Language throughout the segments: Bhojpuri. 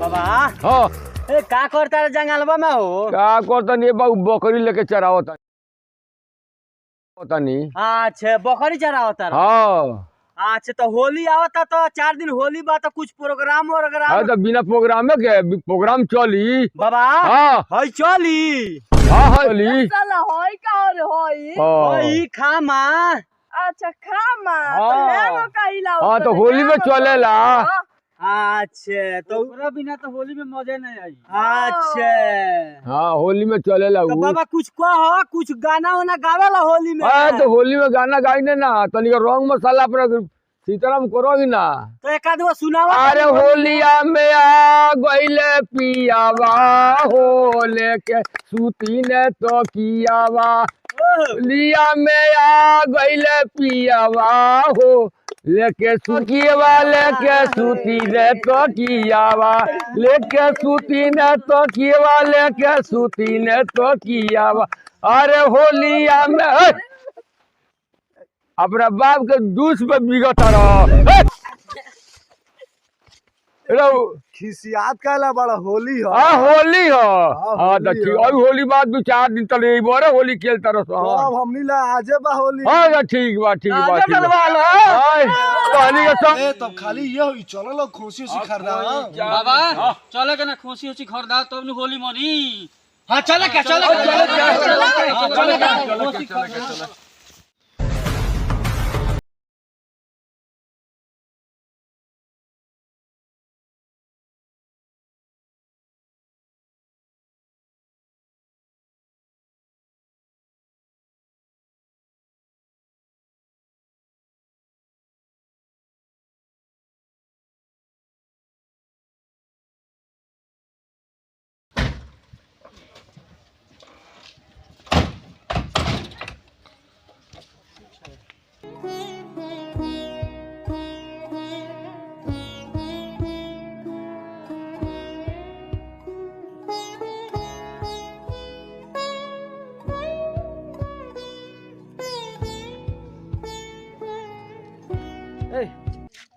बाबा हाँ ए का करता रे जंगलवा में हो? क्या करता नहीं बाबू बकरी लेके चरावता नहीं। अच्छा बकरी चरा होता रे। हाँ अच्छा तो होली आवता तो 4 दिन होली बा तो कुछ प्रोग्राम हाँ तो बिना प्रोग्राम में क्या प्रोग्राम चली। बाबा हाँ हई चली हाँ हाँ चली। साला होई का रे होई हई खामा अच्छा खामा तो हाँ। हेनो कहिला हाँ तो होली में चलेला। अच्छा तो ओकरा बिना तो होली में मजे नहीं आई। अच्छा हाँ होली में चलेला तो उ। बाबा कुछ कहो कुछ गाना वाना गावेला होली में? हाँ तो होली में गाना गाइने ना तनिक रंग मसाला अपना सीताराम करोगी ना। तो एक आधो सुनावा। अरे होलिया में आ गईले पियावा हो लेके सूती ने तो कियावा। होलिया में आ गईले पियावा हो लेके सूतीवा लेके सूती ने तो कियावा लेके सूती ने तो कियावा लेके सूती ने तो कियावा। अरे होलिया में अपना बाप के दूस पे बिगत रहा खिसियात काला बड़ा होली हो। हाँ होली हो। हाँ, हाँ तो होली ठीक हो। अभी होली बाद 2-4 दिन तले बड़े होली खेलता रहो। तो अब हमनी ला आजे बा होली। हाँ तो ठीक बा ठीक बा आगे ठीक बा। डलवा लो। हाँ, कहली के सब ए तब खाली ये होई चलो लो खुशी से खरदा। बाबा चले के ना खुशी खुशी खरीदा तब न होली मनी। हां चले के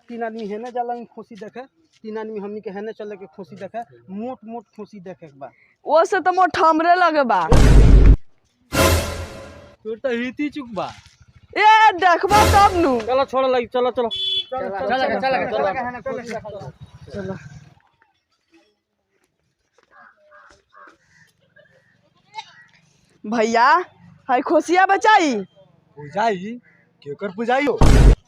तीन आदमी हेने जाला खुशी देखे, 3 आदमी हमनी के हेने चले के खुशी देखे, मोट मोट खुशी देखे के बा। वो से तो मोट हमरे लगे बा। तू तो हिती चुक बा। ए देखबा तब नु। चलो छोड़ लगी चलो चलो चलो भैया हाय खोसिया बचाई पूजाई केकर पूजाई हो?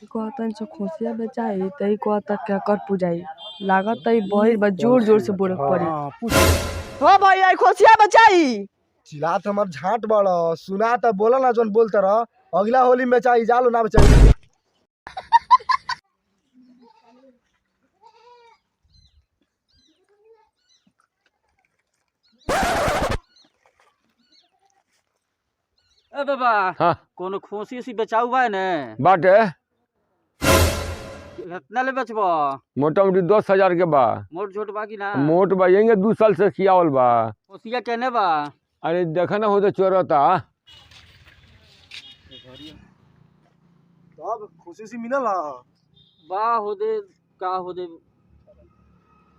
कहतन से खोसिया बचाई तई कहता क्या कर पूजाई लागत तई बहिर बा जोर जोर से बोले पड़ी। हां पूछ हो भैया खोसिया बचाई चिल्लात हमर झाट बड़ा सुना त बोला ना जोन बोलते रह अगला होली में चाहिए जालो ना बचाई। ए बाबा हाँ कोनो खुशी उसी बेचाऊ बा ने बाटे कितना ले बेचबो? मोटा मोटी 10,000 के बा। मोट छोट बाकी ना मोट बा यही 2 साल से खियावल बा। खुशिया केने बा? अरे देखा ना हो तो चोरता। तब खुशी से मिलल हा। बा हो दे का हो दे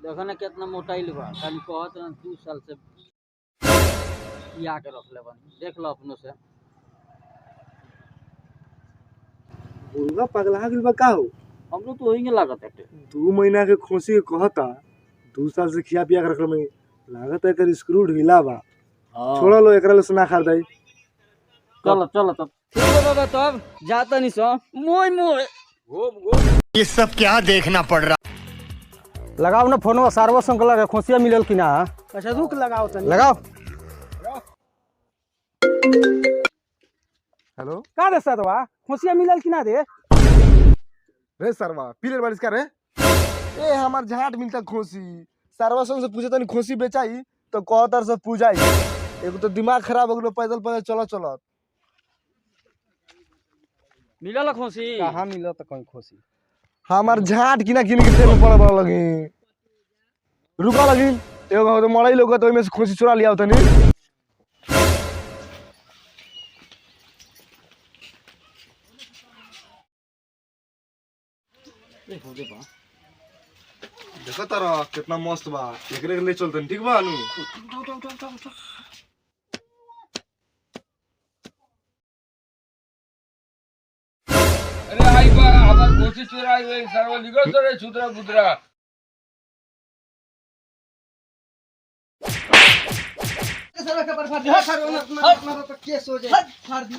देखो ना कितना मोटाइल बा खाली कहत ना 2 साल से किया के रख ले बन देख लो अपनों से। बुढ़वा पगला गेल बा का हो? हमरो तो वही लागत है 2 महीना के खुशी के कहता 2 साल से खिया पिया के रखल में लागत है एकर स्क्रू ढीला बा। छोड़ा लो एकरा ले सुना खरीदाई। चलो चलो तब ठीक है बाबा तब जाता नहीं सो मोय मोय ये सब क्या देखना पड़ रहा। लगाओ ना फोनवा सारवा संग लगे खुशिया मिलल कि ना। अच्छा रुक लगाओ तनी लगाओ। हेलो का रे सरवा खुशिया मिलल कि ना रे? रे सरवा पीले बारिश का रे ए हमार झाट मिलता खुशी सरवा संग से पूछे तनी खुशी बेचाई तो कहतर से पूजाई। एगो तो दिमाग खराब हो गेलो पैदल पैदल चलो चलो। मिलल खुशी कहां मिलो त कहीं खुशी? हमार झाट किना किन के तेल पड़े बड़ लगी रुका लगी एगो तो मड़ई लोग तो ओइमे से खुशी चुरा लिया तनी। हो दे बा देखो तारा कितना मस्त बा, एकरे के ले चलते ठीक बा नु। अरे आई बा हमार घोसी चुराई गई सरवा निकल तो रे छुतरा बुतरा। सर का पर फाड़ दे, फाड़ अपना तो केस हो जाए, फाड़ दी।